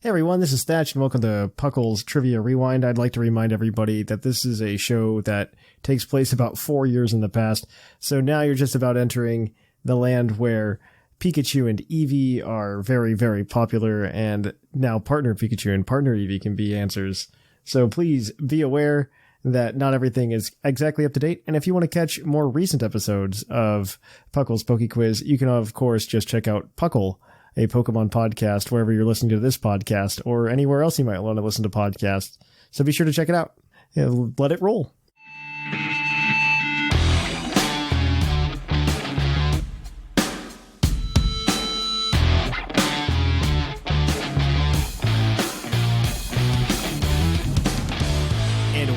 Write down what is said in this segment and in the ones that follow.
Hey everyone, this is Thatch and welcome to PUCL's Trivia Rewind. I'd like to remind everybody that this is a show that takes place about 4 years in the past. So now you're just about entering the land where Pikachu and Eevee are very, very popular, and now Partner Pikachu and Partner Eevee can be answers. So please be aware that not everything is exactly up to date. And if you want to catch more recent episodes of PUCL's PokeQuiz, you can of course just check out PUCL, a Pokemon podcast, wherever you're listening to this podcast or anywhere else you might want to listen to podcasts. So be sure to check it out. Yeah, let it roll.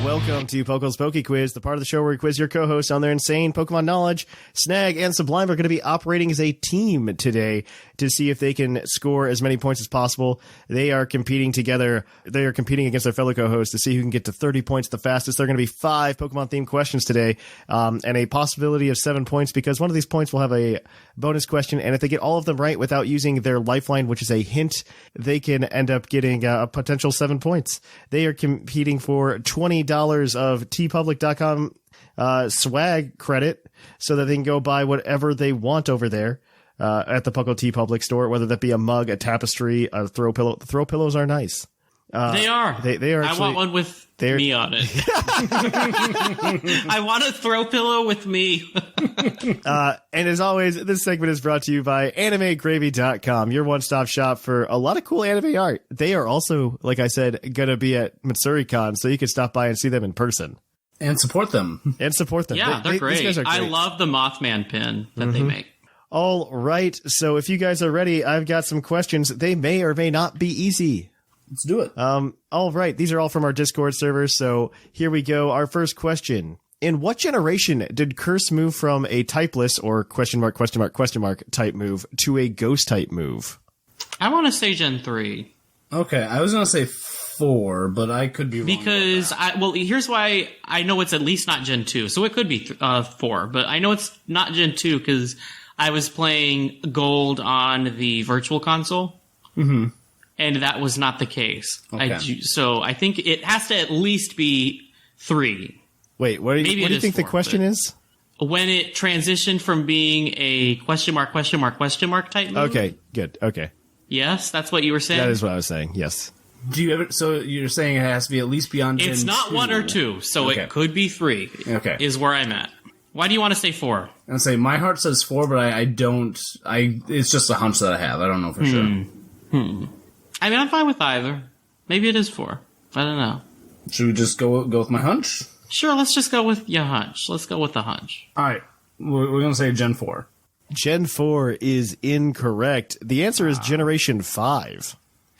Welcome to PokeQuiz PokeQuiz, the part of the show where we quiz your co-hosts on their insane Pokemon knowledge. Snag and Sublime are going to be operating as a team today to see if they can score as many points as possible. They are competing together. They are competing against their fellow co-hosts to see who can get to 30 points the fastest. There are going to be 5 Pokemon-themed questions today, and a possibility of 7 points because one of these points will have a bonus question, and if they get all of them right without using their lifeline, which is a hint, they can end up getting a potential 7 points. They are competing for $20 of tpublic.com swag credit so that they can go buy whatever they want over there at the Puckle T Public store, whether that be a mug, a tapestry, a throw pillow. The throw pillows are nice. They are. They are. Actually, I want one with me on it. I want a throw pillow with me. And as always, this segment is brought to you by AnimeGravy.com, your one-stop shop for a lot of cool anime art. They are also, like I said, going to be at MatsuriCon, so you can stop by and see them in person. And support them. Yeah, they're great. These guys are great. I love the Mothman pin that they make. All right, so if you guys are ready, I've got some questions. They may or may not be easy. Let's do it. All right, these are all from our Discord server, so here we go. Our first question. In what generation did Curse move from a typeless or question mark type move to a ghost type move? I want to say Gen 3. Okay, I was going to say 4, but I could be wrong. Because, here's why I know it's at least not Gen 2. So it could be 4, but I know it's not Gen 2 because I was playing Gold on the Virtual Console. Mm-hmm. And that was not the case. Okay. So I think it has to at least be 3. Wait, what do you think 4, the question is? When it transitioned from being a question mark type move. Okay, good. Okay. Yes, that's what you were saying? That is what I was saying, yes. Do you ever? So you're saying it has to be at least beyond Gen 2? It's not 1 or 2, so it could be 3. Okay. Is where I'm at. Why do you want to say 4? I'd say my heart says 4, but I don't. It's just a hunch that I have. I don't know for sure. I mean, I'm fine with either. Maybe it is 4. I don't know. Should we just go with my hunch? Sure, let's just go with your hunch. Let's go with the hunch. All right. We're going to say Gen 4. Gen 4 is incorrect. The answer is Generation 5.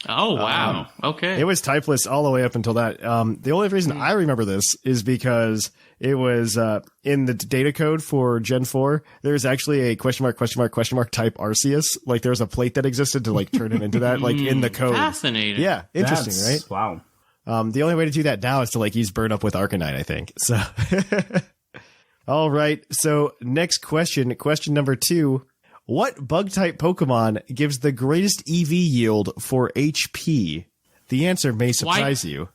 Oh, wow. Okay. It was typeless all the way up until that. The only reason I remember this is because it was in the data code for Gen 4. There's actually a question mark type Arceus. Like there's a plate that existed to like turn it into that, like in the code. Fascinating. Yeah, interesting, right? Wow. The only way to do that now is to like use Burn Up with Arcanine, I think. So, all right. So next question number 2. What bug-type Pokemon gives the greatest EV yield for HP? The answer may surprise you.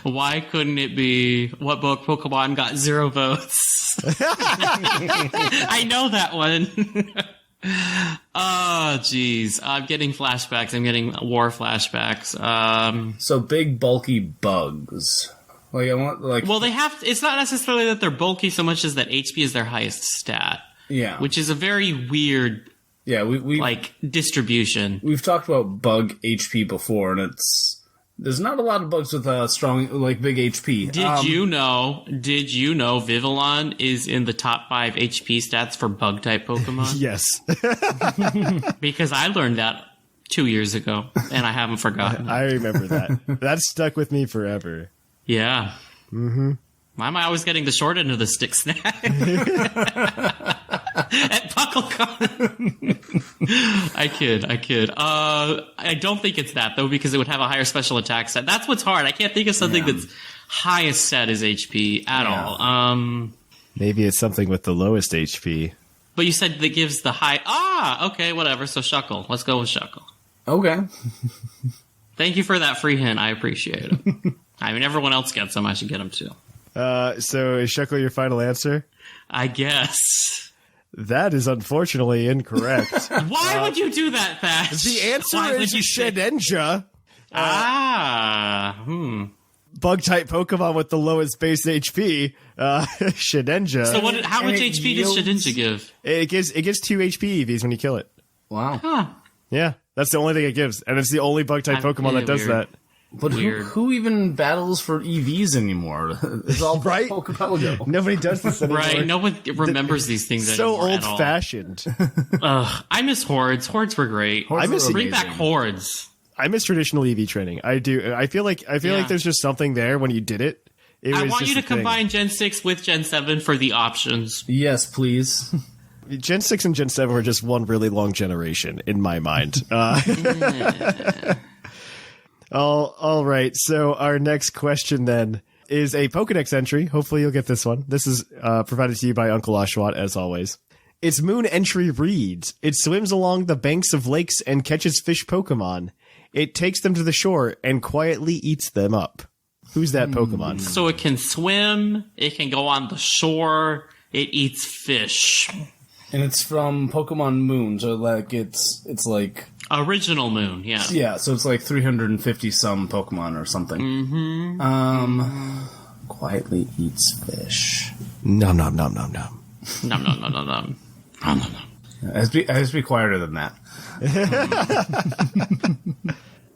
Why couldn't it be what Pokemon got 0 votes? I know that one. Oh, jeez. I'm getting flashbacks. I'm getting war flashbacks. So big, bulky bugs. Like I want, like. Well, they have. It's not necessarily that they're bulky so much as that HP is their highest stat. Yeah. Which is a very weird. Yeah, we like distribution. We've talked about bug HP before, and there's not a lot of bugs with strong, like big HP. Did you know Vivillon is in the top 5 HP stats for bug type Pokemon? Yes. Because I learned that 2 years ago, and I haven't forgotten. I remember that. That stuck with me forever. Yeah. Mm-hmm. Why am I always getting the short end of the stick, Snag? At PuckleCon. I kid. I don't think it's that, though, because it would have a higher special attack set. That's what's hard. I can't think of something that's highest set is HP at all. Maybe it's something with the lowest HP. But you said that gives the high... okay, whatever. So Shuckle. Let's go with Shuckle. Okay. Thank you for that free hint. I appreciate it. I mean, everyone else gets them. I should get them too. So is Shuckle your final answer? I guess. That is unfortunately incorrect. Why would you do that, Thatch? The answer is Shedinja. Bug-type Pokemon with the lowest base HP. Shedinja. So how much HP does Shedinja give? It gives 2 HP EVs when you kill it. Wow. Huh. Yeah, that's the only thing it gives. And it's the only Bug-type Pokemon that does that. But who even battles for EVs anymore? It's all right? Pokemon. Nobody does this anymore. Right, no one remembers these things so anymore. So old-fashioned. I miss Hordes. Hordes were great. Bring back Hordes. I miss traditional EV training. I do. I feel like there's just something there when you did it. I want you to combine Gen 6 with Gen 7 for the options. Yes, please. Gen 6 and Gen 7 were just one really long generation in my mind. All right. So our next question then is a Pokedex entry. Hopefully you'll get this one. This is provided to you by Uncle Oshawott, as always. Its moon entry reads, it swims along the banks of lakes and catches fish Pokemon. It takes them to the shore and quietly eats them up. Who's that Pokemon? So it can swim, it can go on the shore, it eats fish. And it's from Pokemon Moon, so like it's like original Moon, yeah. Yeah, so it's like 350 some Pokemon or something. Mm-hmm. Quietly eats fish. Nom nom nom nom nom. Nom nom nom nom nom. Nom nom nom. It has to be quieter than that.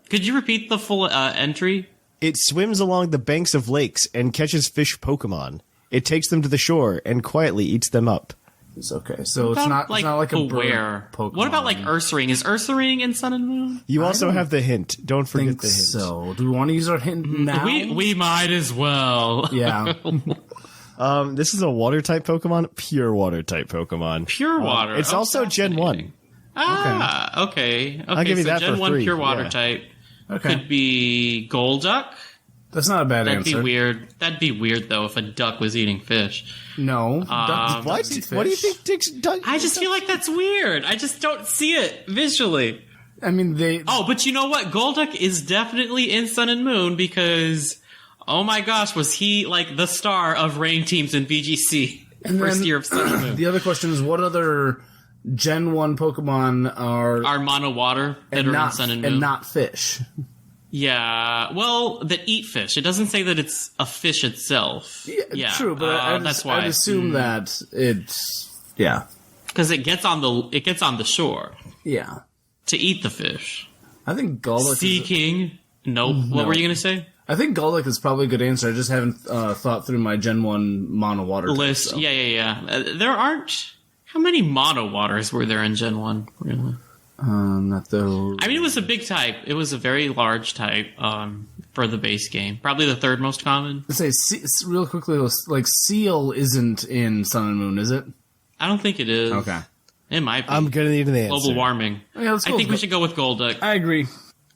Could you repeat the full entry? It swims along the banks of lakes and catches fish Pokemon. It takes them to the shore and quietly eats them up. It's okay. So it's not like a bird Pokemon. What about like Ursaring? Is Ursaring in Sun and Moon? You also have the hint. Don't forget the hint. So, do we want to use our hint now? We might as well. Yeah. This is a water type Pokemon, pure water type Pokemon. Pure water. It's also Gen 1. Okay. I'll give you that Gen for 1 free. pure water type. Okay. Could be Golduck. That's not a bad answer. That'd be weird. That'd be weird though if a duck was eating fish. No. What? What do you think Dick's duck? I just feel like that's weird. I just don't see it visually. I mean, but you know what? Golduck is definitely in Sun and Moon because, oh my gosh, was he like the star of rain teams in VGC first year of Sun and Moon? The other question is, what other Gen 1 Pokemon are mono water that are in Sun and Moon? And not fish. Yeah, well, that eat fish. It doesn't say that it's a fish itself. Yeah. True, but that's why. I'd assume that it's because it gets on the shore. Yeah, to eat the fish. I think Golduck. Sea King. Nope. What were you gonna say? I think Golduck is probably a good answer. I just haven't thought through my Gen 1 mono water list. Type, so. Yeah. There aren't. How many mono waters were there in Gen 1? Really? Not those. I mean, it was a big type. It was a very large type for the base game. Probably the third most common. Let's say, real quickly, like Seal isn't in Sun and Moon, is it? I don't think it is. Okay. It might be. I'm gonna need an answer. Global warming. Yeah, I think we should go with Golduck. I agree.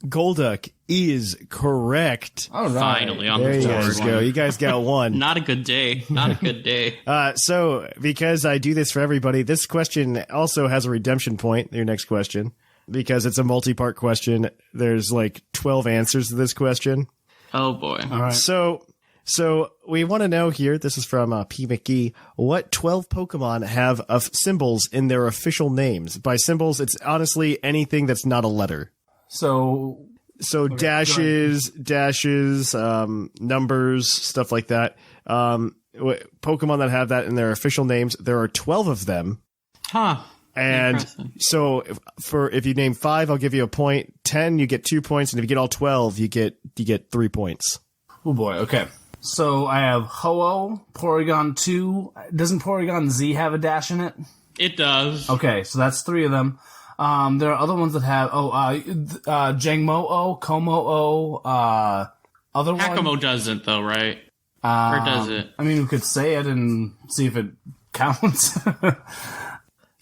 Golduck is correct. All right. Finally on there the you board. guys go. You guys got one. Not a good day. Not a good day. So, because I do this for everybody, this question also has a redemption point, your next question, because it's a multi-part question. There's like 12 answers to this question. Oh, boy. All right. So we want to know here, this is from P. McGee, what 12 Pokemon have of symbols in their official names? By symbols, it's honestly anything that's not a letter. So okay, dashes, numbers, stuff like that. Pokemon that have that in their official names, there are 12 of them. Huh. And so if you name 5, I'll give you a point. 10, you get 2 points, and if you get all 12, you get 3 points. Oh boy. Okay. So I have Ho-Oh, Porygon 2. Doesn't Porygon Z have a dash in it? It does. Okay, so that's 3 of them. There are other ones that have Jangmo-O, Como-O, other one. Hakamo doesn't though, right? Or does it? I mean, we could say it and see if it counts.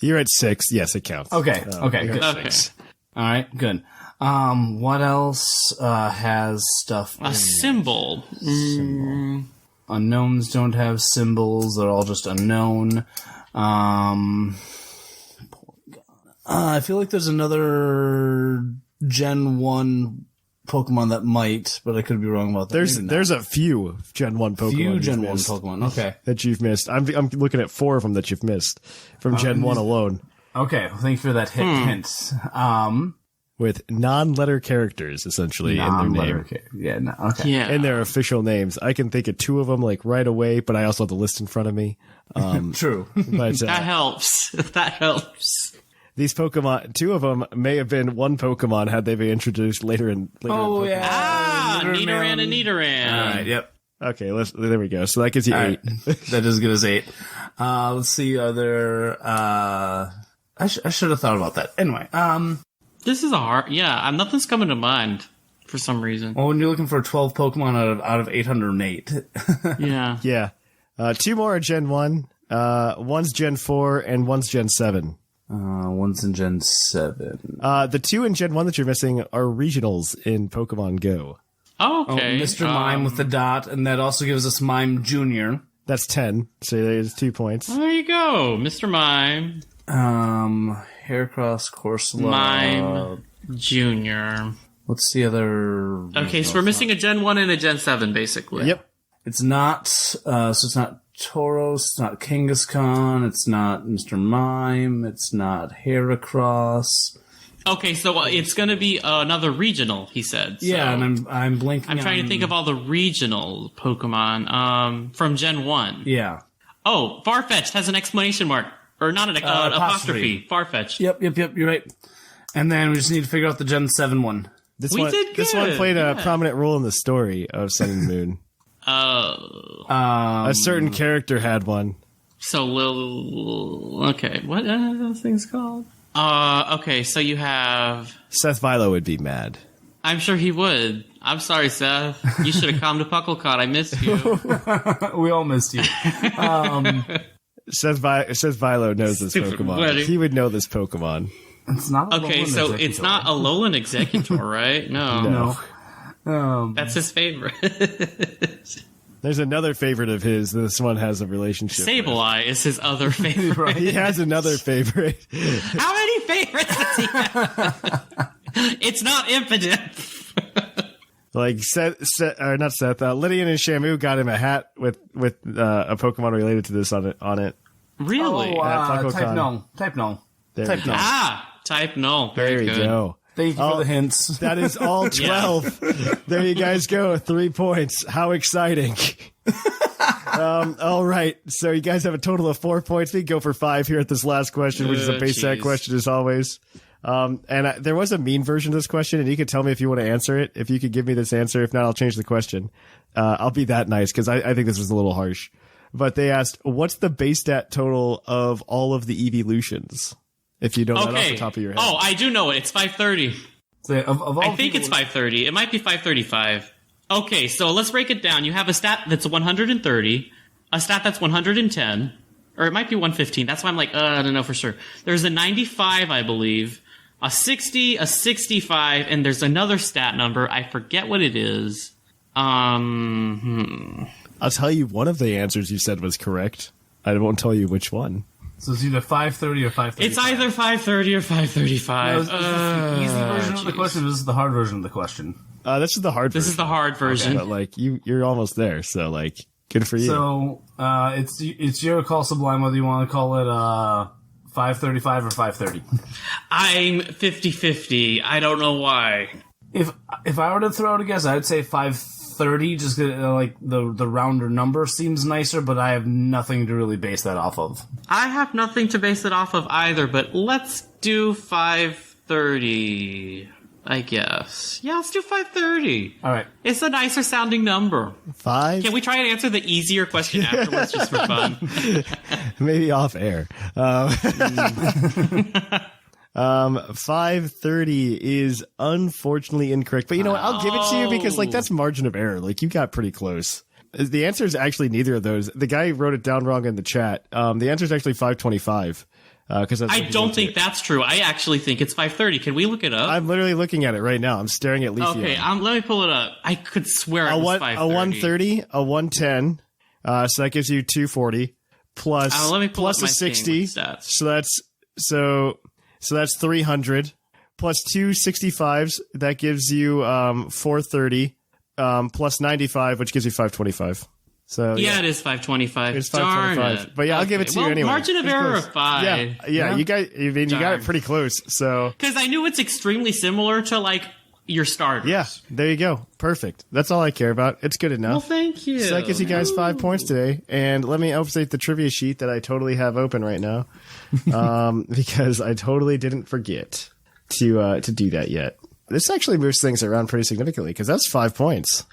You're at 6. Yes, it counts. Okay. Okay. Good. Okay. All right. Good. What else has stuff? A symbol. Unknowns don't have symbols. They're all just unknown. I feel like there's another Gen 1 Pokemon that might, but I could be wrong about that. There's a few Gen 1 Pokemon. Few Gen 1 Pokemon, okay. That you've missed. I'm looking at 4 of them that you've missed from Gen 1 alone. Okay, well, thank you for that hint. With non-letter characters, essentially, in their name. Okay. Yeah. In their official names. I can think of 2 of them, like, right away, but I also have the list in front of me. True. But That helps. That helps. these Pokemon, 2 of them may have been one Pokemon had they been introduced later in Pokemon. Yeah. Ah, Nidoran and Nidoran. All right, yep. Okay, there we go. So that gives you 8. That is good as 8. Let's see, are there, I should have thought about that. Anyway, This is a hard. Yeah, nothing's coming to mind for some reason. well, when you're looking for 12 Pokemon out of 808. Yeah. Yeah. 2 more are Gen 1. One's Gen 4 and one's Gen 7. One's in Gen 7. The 2 in Gen 1 that you're missing are regionals in Pokemon Go. Oh, okay. Mr. Mime with the dot, and that also gives us Mime Jr. That's 10. So there's 2 points. There you go, Mr. Mime. Heracross, Corsola. Mime Junior. What's the other? Okay, so we're missing a Gen 1 and a Gen 7, basically. Yep. It's not, so it's not Tauros, it's not Kangaskhan, it's not Mr. Mime, it's not Heracross. Okay, so it's going to be another regional, he said. So Yeah, and I'm blanking. I'm trying to think of all the regional Pokemon from Gen 1. Yeah. Oh, Farfetch'd has an exclamation mark. Or not an apostrophe. Farfetch'd. Yep, you're right. And then we just need to figure out the Gen 7 one. This We one, did This one good, played a yeah. prominent role in the story of Sun and Moon. Oh. A certain character had one. So okay, what are those things called? Okay, so you have. Seth Vilo would be mad. I'm sure he would. I'm sorry, Seth. You should have come to PuCL. I missed you. We all missed you. Seth Vilo knows this Stupid Pokemon. wedding. He would know this Pokemon. It's not. Okay, so it's not a Alolan Executor, right? No. No. That's his favorite. There's another favorite of his. This one has a relationship. Sableye is his other favorite. Right. He has another favorite. How many favorites does he have? It's not infinite. Like not Seth. Lynian and Shamu got him a hat with a Pokemon related to this on it. Really? Type null. Type null. There Type we go. null. Type null. There Very we good. go. Thank you for the hints. That is all 12. There you guys go. 3 points. How exciting. All right. So you guys have a total of 4 points. We go for 5 here at this last question, which is a base set question as always. There was a mean version of this question, and you could tell me if you want to answer it. If you could give me this answer. If not, I'll change the question. I'll be that nice because I think this was a little harsh. But they asked, what's the base stat total of all of the evolutions? If you don't know that off the top of your head. Oh, I do know it. It's 530. So of all I think it's 530. It might be 535. Okay, so let's break it down. You have a stat that's 130, a stat that's 110, or it might be 115. That's why I'm like, I don't know for sure. There's a 95, I believe, a 60, a 65, and there's another stat number. I forget what it is. I'll tell you one of the answers you said was correct. I won't tell you which one. So it's either 530 or 530. It's either 530 or 535. Is this the easy version of the question, or this is the hard version of the question? This is the hard version. This is the hard version. But like you're almost there, so like good for you. So it's your call, Sublime, whether you want to call it 535 or 530. I'm 50-50. I don't know why. If I were to throw out a guess, I would say 530. Just like the rounder number seems nicer, but I have nothing to really base that off of. I have nothing to base it off of either, but let's do 530, I guess. Yeah, let's do 530. All right. It's a nicer sounding number. 5? Can we try and answer the easier question afterwards just for fun? Maybe off air. 530 is unfortunately incorrect, but you know what? I'll give it to you because like that's margin of error. Like you got pretty close. The answer is actually neither of those. The guy wrote it down wrong in the chat. The answer is actually 525. Because I don't think that's true. I actually think it's 530. Can we look it up? I'm literally looking at it right now. I'm staring at Leafeon. Okay, let me pull it up. I could swear it was 530. A 130, a 110. So that gives you 240 plus let me pull plus up my a 60. thing with stats. So So that's 300 plus two 65s. That gives you 430 plus 95, which gives you 525. So yeah, it is 525. It's 525. Darn it. But yeah, I'll give it to you anyway. Margin of It's error close. of 5. Yeah. You got it pretty close. So Because I knew it's extremely similar to like your starters. yeah, there you go. Perfect. That's all I care about. It's good enough. Well, thank you. So that gives you guys 5 points today. And let me update the trivia sheet that I totally have open right now, because I totally didn't forget to do that yet. This actually moves things around pretty significantly because that's 5 points.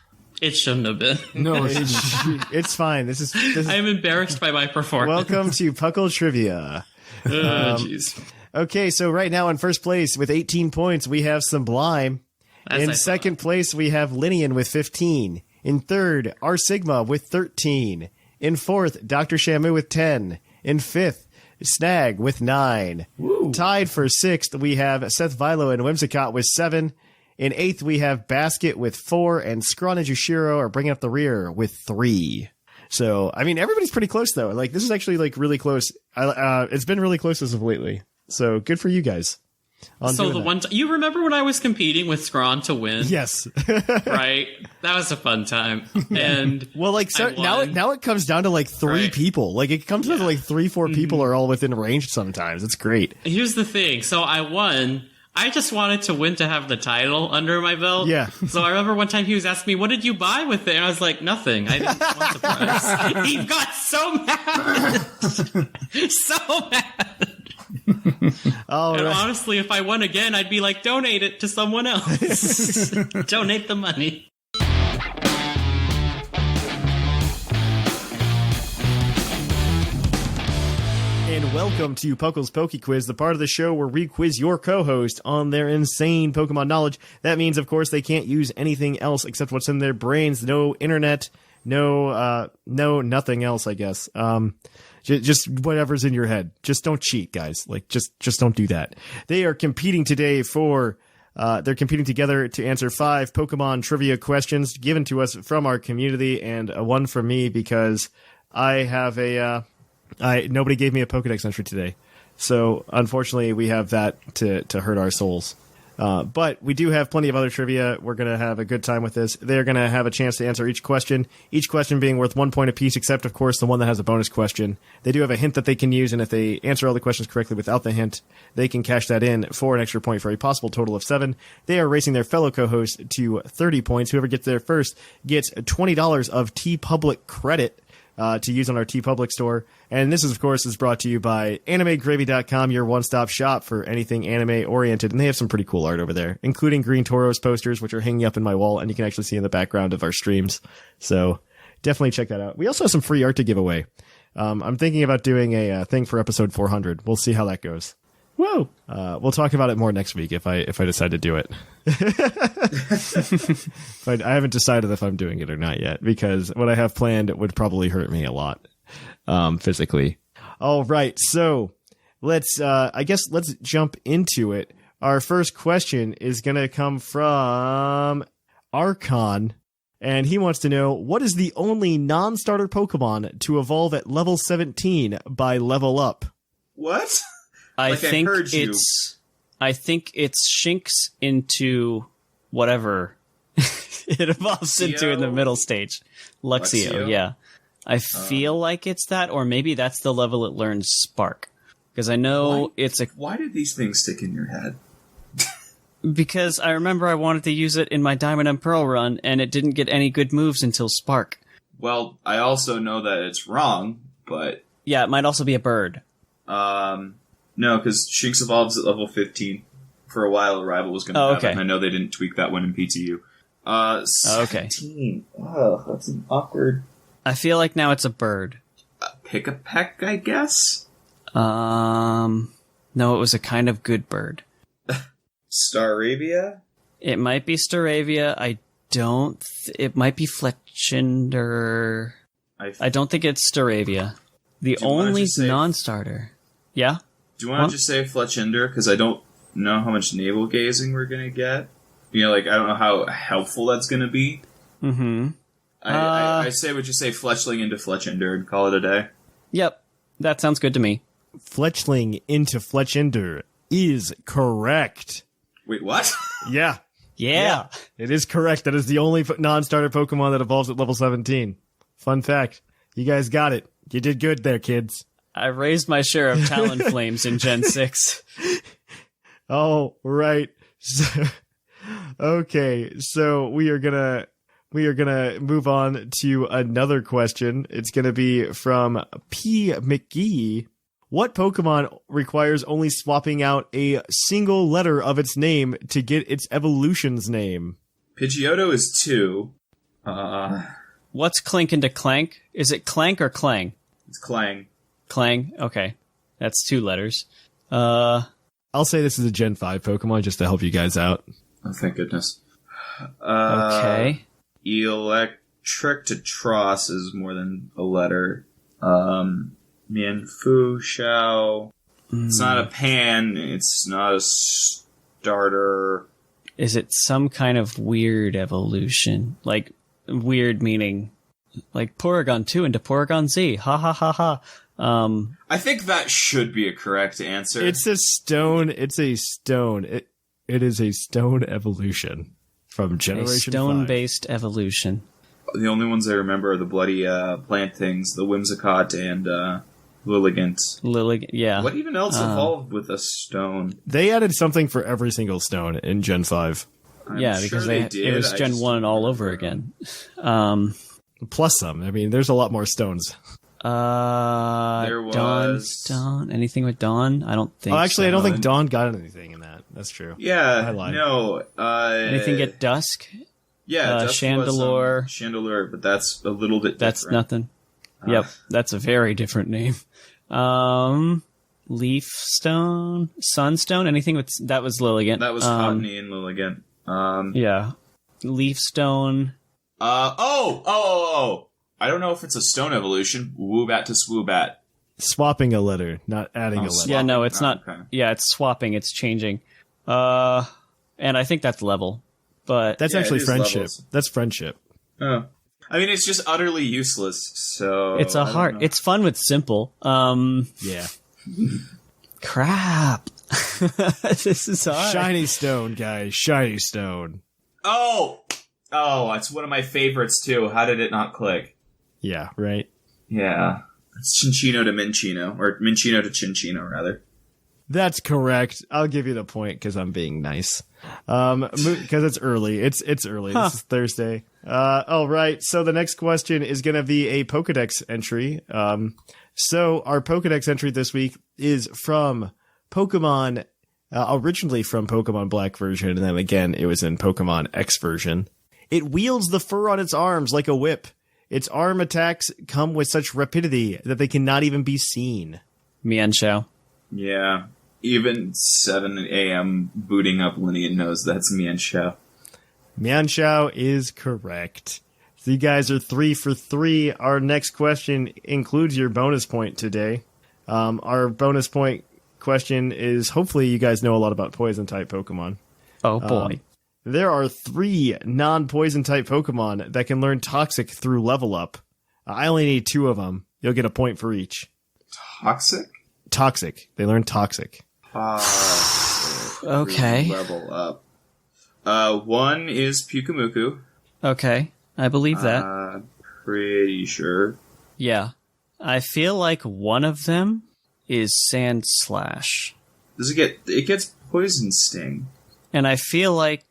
It shouldn't have been. No, It's fine. This is I'm embarrassed by my performance. welcome to PUCL Trivia. Jeez. Okay, so right now in first place with 18 points, we have Sublime. As In I second place, we have Lynian with 15. In third, R.Sigma with 13. In fourth, Dr. Shamu with 10. In fifth, Snag with 9. Woo. Tied for sixth, we have Seth Vilo and Whimsicott with 7. In eighth, we have Basket with 4. And Zcron and Jushiro are bringing up the rear with 3. So, I mean, everybody's pretty close, though. Like, this is actually, like, really close. It's been really close as of lately. So, good for you guys. So the one you remember when I was competing with Zcron to win? Yes. Right? That was a fun time. And Well, like so I won. now it comes down to like 3 Right. people. Like it comes down to like 3-4 people are all within range sometimes. It's great. Here's the thing. So I won. I just wanted to win to have the title under my belt. Yeah. So I remember one time he was asking me, what did you buy with it? And I was like, nothing. I didn't want the prize. He got so mad. So mad. All And right. honestly, if I won again, I'd be like, donate it to someone else. Donate the money. And welcome to PuCL's PokeQuiz, the part of the show where we quiz your co-host on their insane Pokemon knowledge. That means, of course, they can't use anything else except what's in their brains. No internet, no nothing else, I guess. Just whatever's in your head. Just don't cheat, guys. Like, just don't do that. They are competing today for, they're competing together to answer 5 Pokemon trivia questions given to us from our community, and one from me because I have nobody gave me a Pokedex entry today. So, unfortunately, we have that to hurt our souls. But we do have plenty of other trivia. We're going to have a good time with this. They're going to have a chance to answer each question being worth 1 point apiece, except, of course, the one that has a bonus question. They do have a hint that they can use, and if they answer all the questions correctly without the hint, they can cash that in for an extra point for a possible total of 7. They are racing their fellow co-host to 30 points. Whoever gets there first gets $20 of TeePublic credit to use on our TeePublic store. And this, of course, is brought to you by AnimeGravy.com, your one-stop shop for anything anime-oriented. And they have some pretty cool art over there, including Green Toros posters, which are hanging up in my wall, and you can actually see in the background of our streams. So definitely check that out. We also have some free art to give away. I'm thinking about doing a thing for episode 400. We'll see how that goes. Whoa! We'll talk about it more next week if I decide to do it. But I haven't decided if I'm doing it or not yet, because what I have planned would probably hurt me a lot, physically. All right, so let's jump into it. Our first question is going to come from Archon, and he wants to know, what is the only non-starter Pokemon to evolve at level 17 by level up? What? I Like, I think heard you. I think it's Shinx into whatever it evolves into in the middle stage. Luxio, Luxio? yeah. I feel like it's that, or maybe that's the level it learns Spark. Because I know it's a... Why did these things stick in your head? Because I remember I wanted to use it in my Diamond and Pearl run, and it didn't get any good moves until Spark. Well, I also know that it's wrong, but Yeah, it might also be a bird. no, because Shinx evolves at level 15. For a while, a rival was going to have okay. it, and I know they didn't tweak that one in PTU. Okay. 17. Oh, that's an awkward I feel like now it's a bird. pick-a-peck, I guess? No, it was a kind of good bird. Staravia? It might be Staravia. It might be Fletchinder. I don't think it's Staravia. The Do you wanna only just say- non-starter. Yeah? Do you want Huh? to just say Fletchinder? Because I don't know how much navel gazing we're going to get. You know, like, I don't know how helpful that's going to be. Mm-hmm. I say we just say Fletchling into Fletchinder and call it a day. Yep. That sounds good to me. Fletchling into Fletchinder. is correct. Wait, what? Yeah. Yeah. It is correct. That is the only non-starter Pokemon that evolves at level 17. Fun fact. You guys got it. You did good there, kids. I raised my share of Talonflames in Gen 6. Oh, right. So, okay, so we are gonna move on to another question. It's gonna be from P. McGee. What Pokemon requires only swapping out a single letter of its name to get its evolution's name? Pidgeotto is 2. What's Clink into Clank? Is it Clank or Clang? It's Clang. Clang. Okay, that's 2 letters. I'll say this is a Gen 5 Pokemon just to help you guys out. Oh, thank goodness. Okay. Electric to Tross is more than a letter. Mienfoo, Xiao. It's not a Pan. It's not a starter. Is it some kind of weird evolution? Like, weird meaning, like Porygon 2 into Porygon Z. Ha ha ha ha. I think that should be a correct answer. It's a stone. It's a stone. It is a stone evolution from Generation 5. A stone-based evolution. The only ones I remember are the bloody plant things, the Whimsicott and Lilligant. Yeah. What even else evolved with a stone? They added something for every single stone in Gen 5. I'm Yeah, sure because they it did. was I Gen just 1 don't all over remember. again. Plus some. I mean, there's a lot more stones. There was- Dawn. Anything with Dawn? I don't think. Oh, actually, so. I don't think Dawn got anything in that. That's true. I Yeah, lied. no. Anything at Dusk? Yeah, Dusk Chandelure. was, Chandelure, but that's a little bit That's different. nothing. Yep, that's a very different name. Leaf Stone, Sunstone. Anything with that was Lilligant. That was Cottony and Lilligant. Yeah, Leaf Stone. Oh! I don't know if it's a stone evolution. Woobat to Swoobat. Swapping a letter, not adding a letter. Yeah, no, it's not. Okay. Yeah, it's swapping. It's changing. And I think that's level. But That's Yeah, actually it is friendship. levels. That's friendship. Oh. I mean, it's just utterly useless, so... it's a I don't hard. know. It's fun with simple. Yeah. Crap. This is hard. Shiny stone, guys. Shiny stone. Oh, it's one of my favorites, too. How did it not click? Yeah, right. Yeah. It's Cinccino to Minccino, or Minccino to Cinccino, rather. That's correct. I'll give you the point because I'm being nice. Because it's early. It's early. This is Thursday. All right. So the next question is going to be a Pokedex entry. So our Pokedex entry this week is from Pokemon, originally from Pokemon Black version, and then again it was in Pokemon X version. It wields the fur on its arms like a whip. Its arm attacks come with such rapidity that they cannot even be seen. Mienshao. Yeah. Even 7 a.m. booting up Lynian knows that's Mienshao. Mienshao is correct. So you guys are 3 for 3. Our next question includes your bonus point today. Our bonus point question is, hopefully you guys know a lot about poison type Pokemon. Oh boy. There are 3 non-poison type Pokemon that can learn Toxic through level up. I only need 2 of them. You'll get a point for each. Toxic? Toxic. They learn Toxic. Okay. Level up. One is Pyukumuku. Okay. I believe that. Pretty sure. Yeah. I feel like one of them is Sand Slash. Does it get? It gets Poison Sting. And I feel like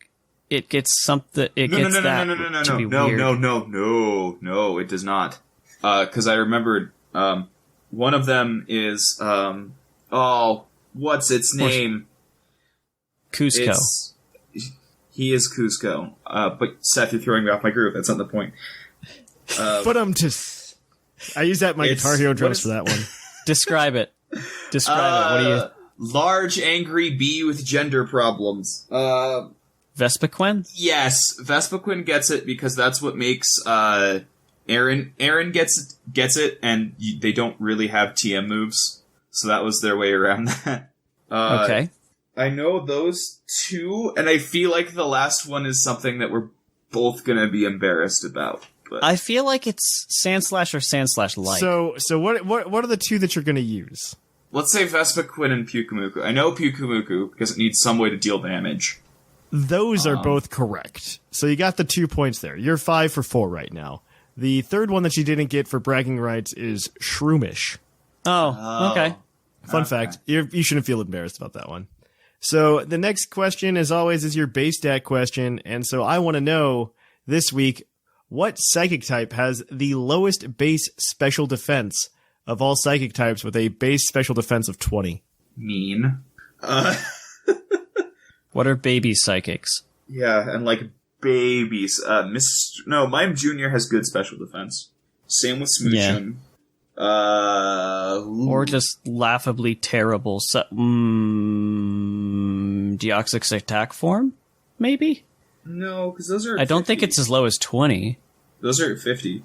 it gets something. It No, gets no, that no, no, no, no, to no, be no, weird. no, it does not. Because I remembered, one of them is, what's its name? Cusco. He is Cusco. But Seth, you're throwing me off my groove. That's not the point. But I use that in my It's- Guitar Hero what drums is- for that one. Describe it. Describe it. What do you? Large, angry bee with gender problems. Vespiquen? Yes, Vespiquen gets it because that's what makes Aaron gets it, and they don't really have TM moves, so that was their way around that. Okay. I know those 2, and I feel like the last one is something that we're both gonna be embarrassed about. But I feel like it's Sand Slash or Sand Slash Light. So what are the 2 that you're going to use? let's say Vespiquen and Pyukumuku. I know Pyukumuku because it needs some way to deal damage. Those are both correct. So you got the 2 points there. You're 5 for 4 right now. The third one that you didn't get for bragging rights is Shroomish. Oh, okay. Fun fact, you shouldn't feel embarrassed about that one. So the next question, as always, is your base stat question. And so I want to know this week, what psychic type has the lowest base special defense of all psychic types with a base special defense of 20? Mean. What are baby psychics? Yeah, and like babies. Mime Jr. has good special defense. Same with Smoochum. Or just laughably terrible Deoxys attack form? Maybe? No, because those are. I don't think 50. it's as low as 20. Those are at 50.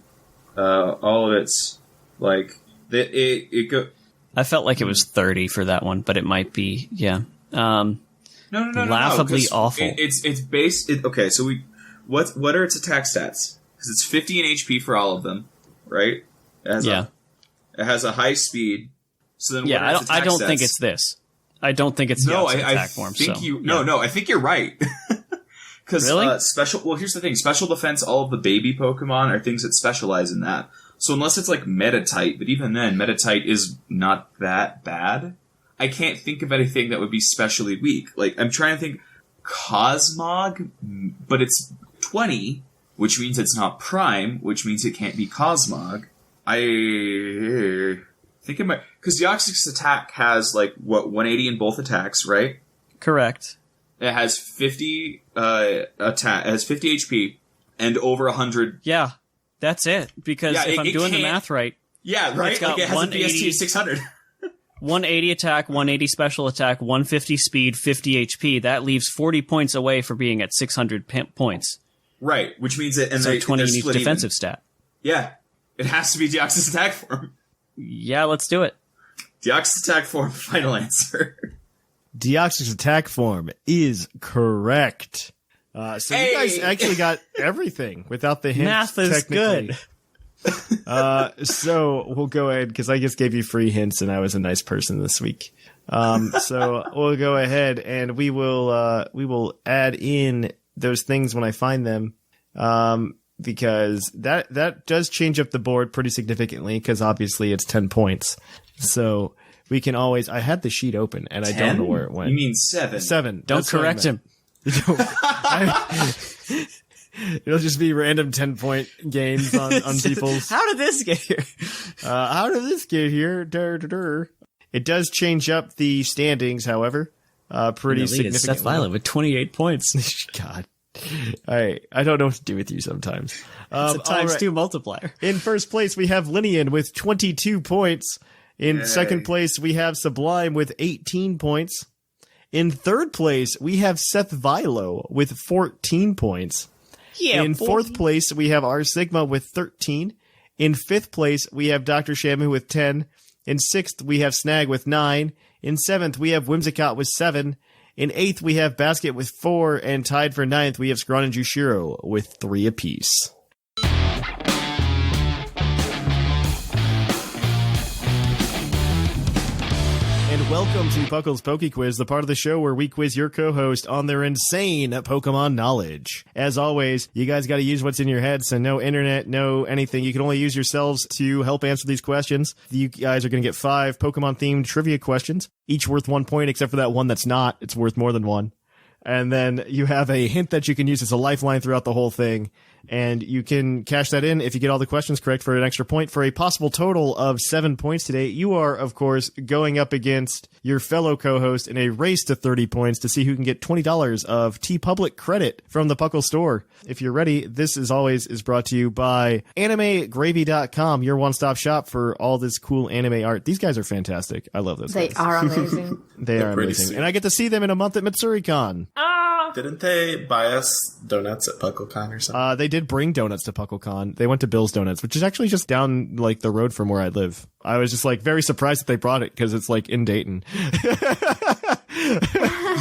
All of it's like it go. I felt like it was 30 for that one, but it might be, yeah. No, laughably awful. It's based. Okay, so what are its attack stats? Because it's 50 in HP for all of them, right? It has a high speed. So then, yeah, I don't think it's this. I don't think it's Deoxys attack form. I think you're right. Because really? Special. Well, here's the thing: special defense. All of the baby Pokemon are things that specialize in that. So unless it's like Metatite, but even then, Metatite is not that bad. I can't think of anything that would be specially weak. Like, I'm trying to think Cosmog, but it's 20, which means it's not Prime, which means it can't be Cosmog. I think it might... Because Deoxys attack has, 180 in both attacks, right? Correct. It has 50 it has 50 HP and over 100... Yeah, that's it. Because if I'm doing the math right... Yeah, right? It's got it has a BST of 600. 180 attack, 180 special attack, 150 speed, 50 HP. That leaves 40 points away for being at 600 points. Right, which means that... And so 20 unique defensive even. stat. Yeah, it has to be Deoxys attack form. Yeah, let's do it. Deoxys attack form, final answer. Deoxys attack form is correct. You guys actually got everything without the hints. Math is good. So we'll go ahead, because I just gave you free hints and I was a nice person this week. So we'll go ahead and we will add in those things when I find them. Because that does change up the board pretty significantly, because obviously it's 10 points. So we can always, I had the sheet open and 10? I don't know where it went. You mean 7? 7. Don't correct him. It'll just be random 10-point games on people's. How did this get here? How did this get here? Dur, dur, dur. It does change up the standings, however, pretty significantly. Seth Vilo with 28 points. God. All right. I don't know what to do with you sometimes. It's a times 2 multiplier. In first place, we have Lynian with 22 points. In second place, we have Sublime with 18 points. In third place, we have Seth Vilo with 14 points. Yeah, in fourth place, we have R.Sigma with 13. In fifth place, we have Dr. Shamu with 10. In sixth, we have Snag with 9. In seventh, we have Whimsicott with 7. In eighth, we have Basket with 4. And tied for ninth, we have Zcron and Jushiro with 3 apiece. And welcome to PuCL's PokeQuiz, the part of the show where we quiz your co-host on their insane Pokemon knowledge. As always, you guys got to use what's in your head, so no internet, no anything. You can only use yourselves to help answer these questions. You guys are going to get 5 Pokemon-themed trivia questions, each worth 1 point, except for that one that's not. It's worth more than 1. And then you have a hint that you can use as a lifeline throughout the whole thing. And you can cash that in if you get all the questions correct for an extra point, for a possible total of 7 points today. You are, of course, going up against your fellow co-host in a race to 30 points to see who can get $20 of TeePublic credit from the PuCL store. If you're ready, this, as always, is brought to you by AnimeGravy.com, your one-stop shop for all this cool anime art. These guys are fantastic. I love those guys. They are amazing. They are amazing. Sweet. And I get to see them in a month at MitsuriCon. Didn't they buy us donuts at PuCLCon or something? They did bring donuts to PuCLCon. They went to Bill's Donuts, which is actually just down the road from where I live. I was just very surprised that they brought it, because it's in Dayton. You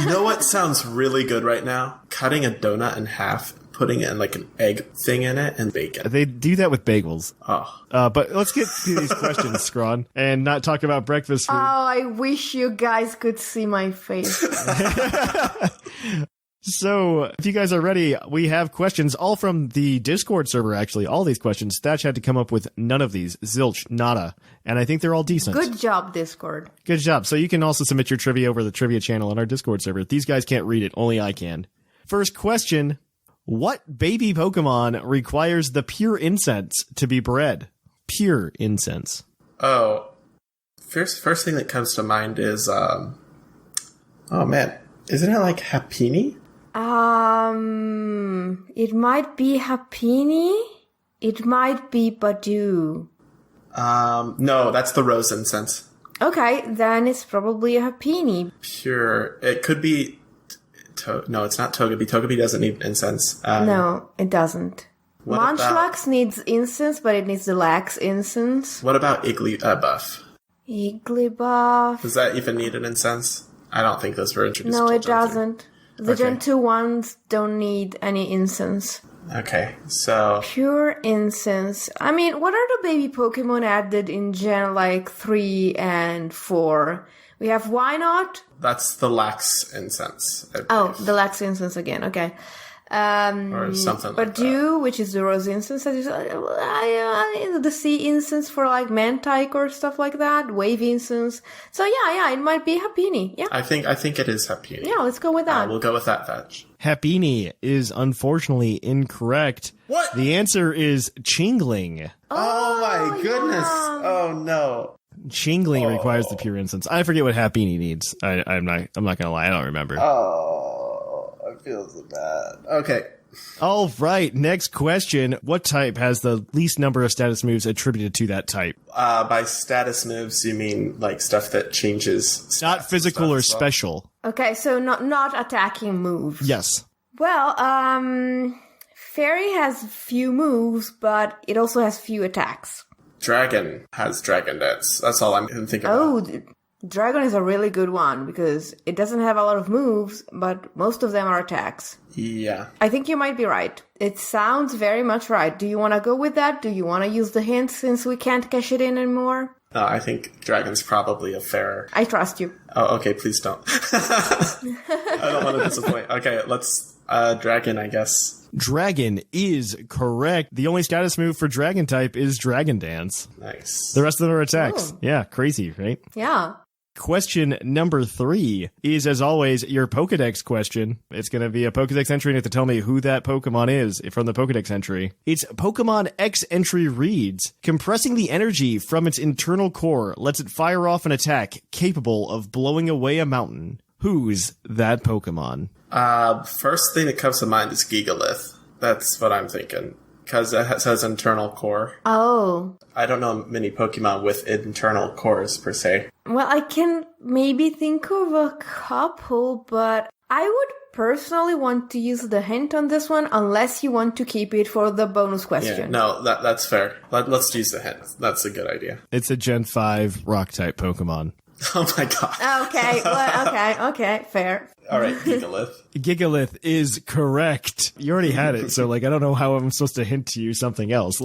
know what sounds really good right now? Cutting a donut in half, putting in like an egg thing in it and bacon. They do that with bagels. Oh. But let's get to these questions, Zcron, and not talk about breakfast food. Oh, I wish you guys could see my face. So, if you guys are ready, we have questions all from the Discord server, actually. All these questions. Thatch had to come up with none of these. Zilch, nada. And I think they're all decent. Good job, Discord. Good job. So you can also submit your trivia over the trivia channel on our Discord server. These guys can't read it. Only I can. First question. What baby Pokemon requires the pure incense to be bred? Pure incense. Oh. First thing that comes to mind is, oh man. Isn't it like Happiny? It might be Happiny. It might be Badoo. No, that's the rose incense. Okay, then it's probably a Happiny. Pure. It could be. No, it's not Togepi. Togepi doesn't need incense. No, it doesn't. Munchlax needs incense, but it needs the lax incense. What about Igglybuff? Igglybuff. Does that even need an incense? I don't think those were introduced. No, till it Gen 3. doesn't. The Okay. Gen 2 ones don't need any incense. Okay, so Pure incense. I mean, what are the baby Pokemon added in Gen 3 and 4? We have Wynot. that's the lax incense. I Oh, believe. the lax incense again. Okay. Or something like Badoo, which is the rose incense. That is, the sea incense for Mantike or stuff like that. Wave incense. So yeah, it might be Happiny. Yeah. I think it is Happiny. Yeah, let's go with that. We'll go with that, Thatch. Happiny is unfortunately incorrect. What? The answer is Chingling. Oh my goodness! Oh no! Chingling requires the pure incense. I forget what Happiny needs. I'm not gonna lie, I don't remember. Oh, I feel so bad. Okay. All right, next question. What type has the least number of status moves attributed to that type? By status moves, you mean like stuff that changes? Not physical or stuff as well? special. Okay, so not attacking moves. Yes. Well, Fairy has few moves, but it also has few attacks. Dragon has Dragon Dance. That's all I'm thinking about. Oh, Dragon is a really good one because it doesn't have a lot of moves, but most of them are attacks. Yeah. I think you might be right. It sounds very much right. Do you want to go with that? Do you want to use the hint since we can't cash it in anymore? No, I think Dragon's probably a fairer. I trust you. Oh, okay, please don't. I don't want to disappoint. Okay, let's, Dragon, I guess. Dragon is correct. The only status move for Dragon type is Dragon Dance. Nice. The rest of them are attacks. Oh. Yeah, crazy, right? Yeah. Question number 3 is, as always, your Pokedex question. It's going to be a Pokedex entry and you have to tell me who that Pokemon is from the Pokedex entry. Its Pokemon X entry reads, compressing the energy from its internal core lets it fire off an attack capable of blowing away a mountain. Who's that Pokemon? First thing that comes to mind is Gigalith. That's what I'm thinking. Because it says internal core. Oh. I don't know many Pokemon with internal cores, per se. Well, I can maybe think of a couple, but I would personally want to use the hint on this one unless you want to keep it for the bonus Yeah, question. no, that's fair. Let's use the hint. That's a good idea. It's a Gen 5 rock type Pokemon. Oh my god. Okay, well, okay, fair. Alright, Gigalith. Gigalith is correct. You already had it, so I don't know how I'm supposed to hint to you something else.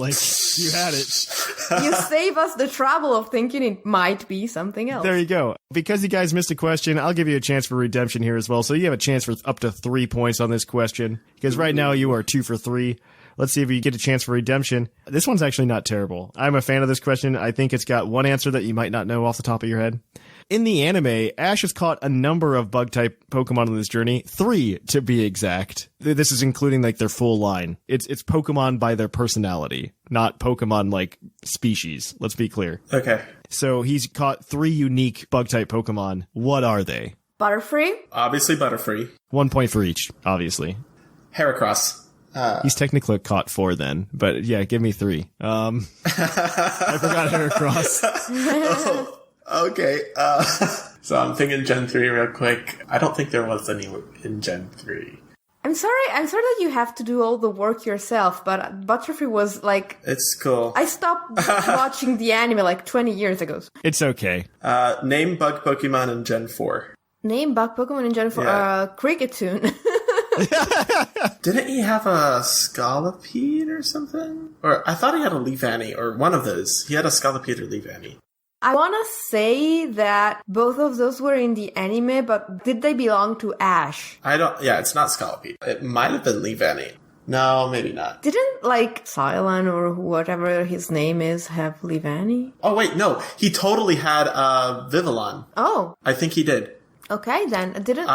You had it. You save us the trouble of thinking it might be something else. There you go. Because you guys missed a question, I'll give you a chance for redemption here as well. So you have a chance for up to 3 points on this question. Because right now you are 2 for 3. Let's see if you get a chance for redemption. This one's actually not terrible. I'm a fan of this question. I think it's got one answer that you might not know off the top of your head. In the anime, Ash has caught a number of bug-type Pokemon on this journey. 3, to be exact. This is including their full line. It's Pokemon by their personality, not Pokemon species. Let's be clear. Okay. So he's caught 3 unique bug-type Pokemon. What are they? Butterfree? Obviously Butterfree. 1 point for each, obviously. Heracross. He's technically caught 4 then, but yeah, give me 3. I forgot Heracross. Okay, so I'm thinking Gen 3 real quick. I don't think there was any in Gen 3. I'm sorry that you have to do all the work yourself, but Butterfree was It's cool. I stopped watching the anime 20 years ago. It's okay. Name bug Pokemon in Gen 4. Name bug Pokemon in Gen 4. Yeah. Cricketune. Didn't he have a Scolipede or something? Or I thought he had a Leavanny, or one of those. He had a Scolipede or Leavanny. I want to say that both of those were in the anime, but did they belong to Ash? Yeah, it's not Scolipede. It might have been Leavanny. No, maybe not. Didn't, Cylon or whatever his name is have Leavanny? Oh, wait, no. He totally had Vivillon. Oh. I think he did. Okay, then. Didn't...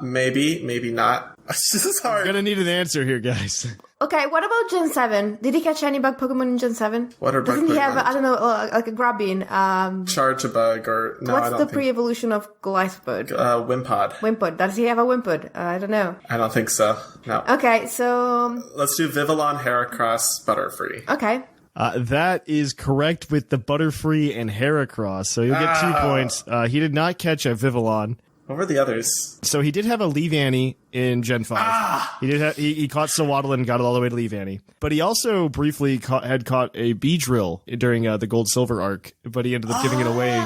Maybe not. This is hard. I'm gonna need an answer here, guys. Okay, what about Gen 7? Did he catch any bug Pokemon in Gen 7? What are bug Doesn't he have, Pokemon? I don't know, like a Grabin? Charge a bug, or... No, I What's don't the think... pre-evolution of Glyphipod? Wimpod. Wimpod. Does he have a Wimpod? I don't know. I don't think so. No. Okay, so... Let's do Vivillon, Heracross, Butterfree. Okay. That is correct with the Butterfree and Heracross, so you'll get 2 points. He did not catch a Vivillon. What were the others? So he did have a Leavanny in Gen 5. He caught Sawaddle and got it all the way to Leavanny. But he also briefly had caught a Beedrill during the Gold Silver arc, but he ended up giving it away.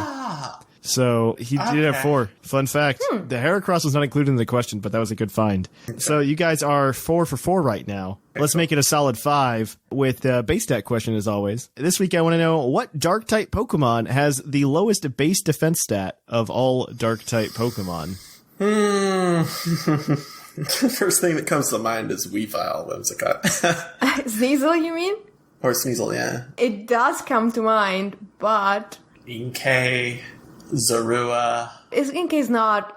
So he did have 4. Fun fact. The Heracross was not included in the question, but that was a good find. Okay. So you guys are 4 for 4 right now. Let's make it a solid 5 with the base stat question as always. This week I want to know what Dark-type Pokemon has the lowest base defense stat of all Dark-type Pokemon? The first thing that comes to mind is Weavile, Whimsicott. Sneasel, you mean? Or Sneasel, yeah. It does come to mind, but... Inkay, Zorua. Inkay's not,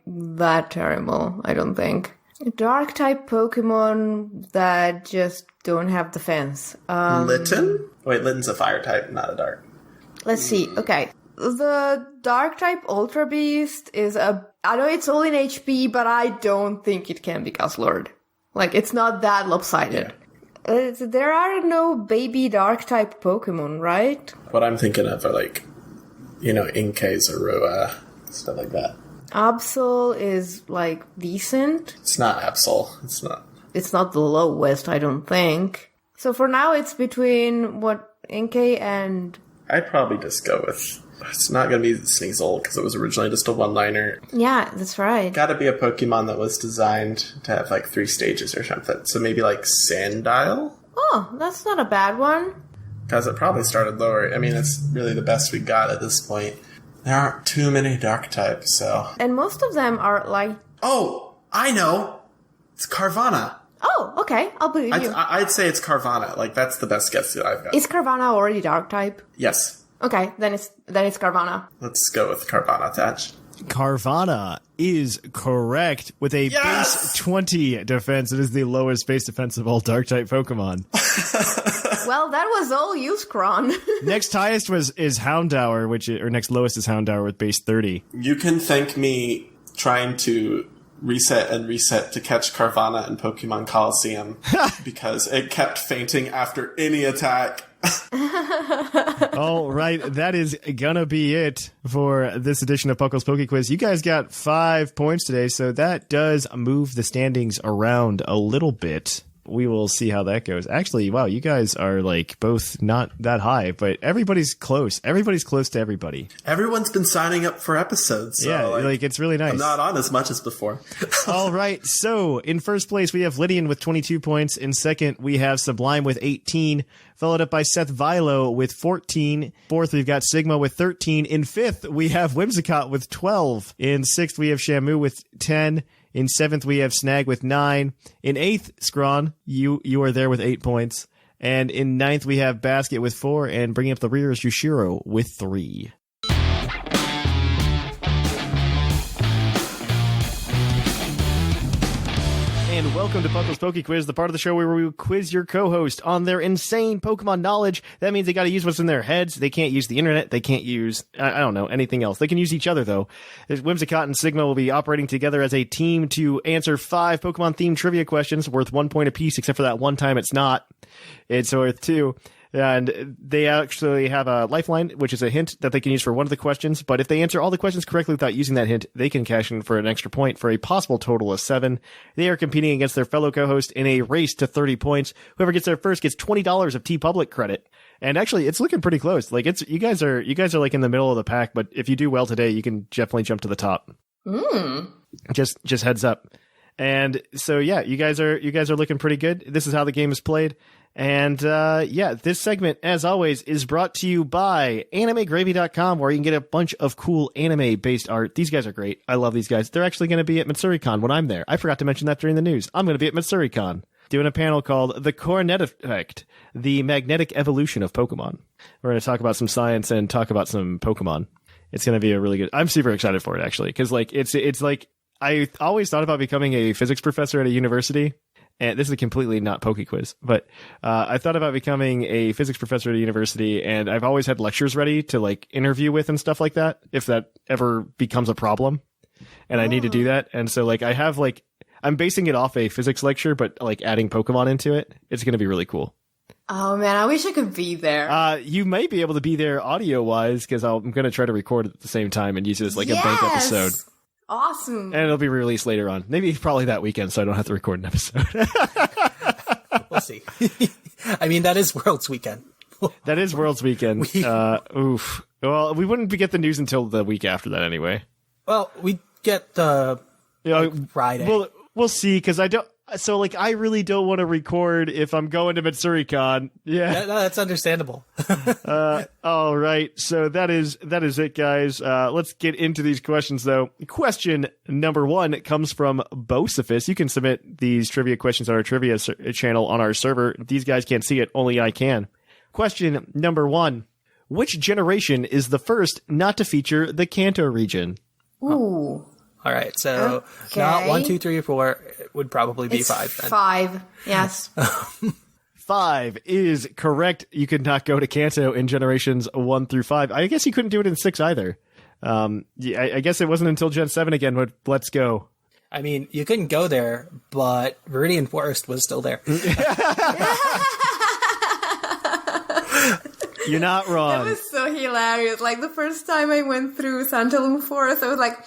that terrible, I don't think. Dark-type Pokemon that just don't have defense. Litten? Wait, Litten's a fire type, not a dark. Let's see. Okay. The Dark-type Ultra Beast is I know it's all in HP, but I don't think it can be Guzzlord. It's not that lopsided. Yeah. There are no baby Dark-type Pokemon, right? What I'm thinking of are, Inkay, Zorua, stuff like that. Absol is, decent. It's not Absol. It's not the lowest, I don't think. So for now, it's between, Inkay and... I'd probably just go with... It's not going to be Sneasel, because it was originally just a one-liner. Yeah, that's right. Gotta be a Pokemon that was designed to have, 3 stages or something. So maybe, Sandile? Oh, that's not a bad one. Because it probably started lower. I mean, it's really the best we got at this point. There aren't too many dark types, so... And most of them are Oh! I know! It's Carvana! Oh, okay. I'll believe you. I'd say it's Carvana. That's the best guess that I've got. Is Carvana already dark type? Yes. Okay, then it's Carvana. Let's go with Carvana, Thatch. Carvana is correct with a base 20 defense. It is the lowest base defense of all Dark-type Pokemon. Well, that was all Zcron. Next highest is Houndour, or next lowest is Houndour with base 30. You can thank me trying to reset to catch Carvana in Pokemon Coliseum because it kept fainting after any attack. All right, that is gonna be it for this edition of PokeQuiz PokeQuiz. You guys got 5 points today, so that does move the standings around a little bit. We will see how that goes. Actually, wow, you guys are both not that high, but everybody's close. Everybody's close to everybody. Everyone's been signing up for episodes. So yeah, it's really nice. I'm not on as much as before. All right, so in first place we have Lynian with 22 points. In second we have Sublime with 18, followed up by Seth Vilo with 14. Fourth we've got Sigma with 13. In fifth we have Whimsicott with 12. In sixth we have Shamu with 10. In seventh, we have Snag with 9. In eighth, Zcron, you are there with 8 points. And in ninth, we have Basket with 4. And bringing up the rear is Yushiro with 3. And welcome to PokeQuiz PokeQuiz, the part of the show where we quiz your co-host on their insane Pokemon knowledge. That means they got to use what's in their heads. They can't use the internet. They can't use, I don't know, anything else. They can use each other, though. Whimsicott and Sigma will be operating together as a team to answer 5 Pokemon-themed trivia questions worth 1 point apiece, except for that one time it's not. It's worth 2. And they actually have a lifeline, which is a hint that they can use for one of the questions. But if they answer all the questions correctly without using that hint, they can cash in for an extra point for a possible total of 7. They are competing against their fellow co-host in a race to 30 points. Whoever gets there first gets $20 of TeePublic credit. And actually, it's looking pretty close. You guys are in the middle of the pack. But if you do well today, you can definitely jump to the top. Just heads up. And so, yeah, you guys are looking pretty good. This is how the game is played. And this segment, as always, is brought to you by AnimeGravy.com, where you can get a bunch of cool anime-based art. These guys are great. I love these guys. They're actually going to be at MatsuriCon when I'm there. I forgot to mention that during the news. I'm going to be at MatsuriCon doing a panel called The Coronet Effect, the Magnetic Evolution of Pokemon. We're going to talk about some science and talk about some Pokemon. It's going to be a really good... I'm super excited for it, actually, because it's like... I always thought about becoming a physics professor at a university, and this is completely not PokeQuiz, but I thought about becoming a physics professor at a university, and I've always had lectures ready to like interview with and stuff like that, if that ever becomes a problem, and I need to do that. And so like I have like, I'm basing it off a physics lecture, but like adding Pokemon into it. It's going to be really cool. Oh man, I wish I could be there. You might be able to be there audio wise, because I'm going to try to record it at the same time and use it as like a bank episode. Awesome. And it'll be released later on. Maybe probably that weekend, so I don't have to record an episode. We'll see. I mean, that is Worlds weekend. That is Worlds weekend. Oof. Well, we wouldn't get the news until the week after that anyway. Well, we get the Friday. We'll see, because I don't... So, like, I really don't want to record if I'm going to MatsuriCon. Yeah. No, that's understandable. All right. So that is it, guys. Let's get into these questions, though. Question number 1 comes from Bocephus. You can submit these trivia questions on our trivia channel on our server. These guys can't see it. Only I can. Question number 1. Which generation is the first not to feature the Kanto region? Ooh. All right, so not 1, 2, 3, or 4. It would probably be 5 then. 5, yes. 5 is correct. You could not go to Kanto in generations 1 through 5. I guess you couldn't do it in 6 either. I guess it wasn't until Gen 7 again with Let's Go. I mean, you couldn't go there, but Viridian Forest was still there. You're not wrong. That was so hilarious. Like, the first time I went through Santaloon Forest, I was like...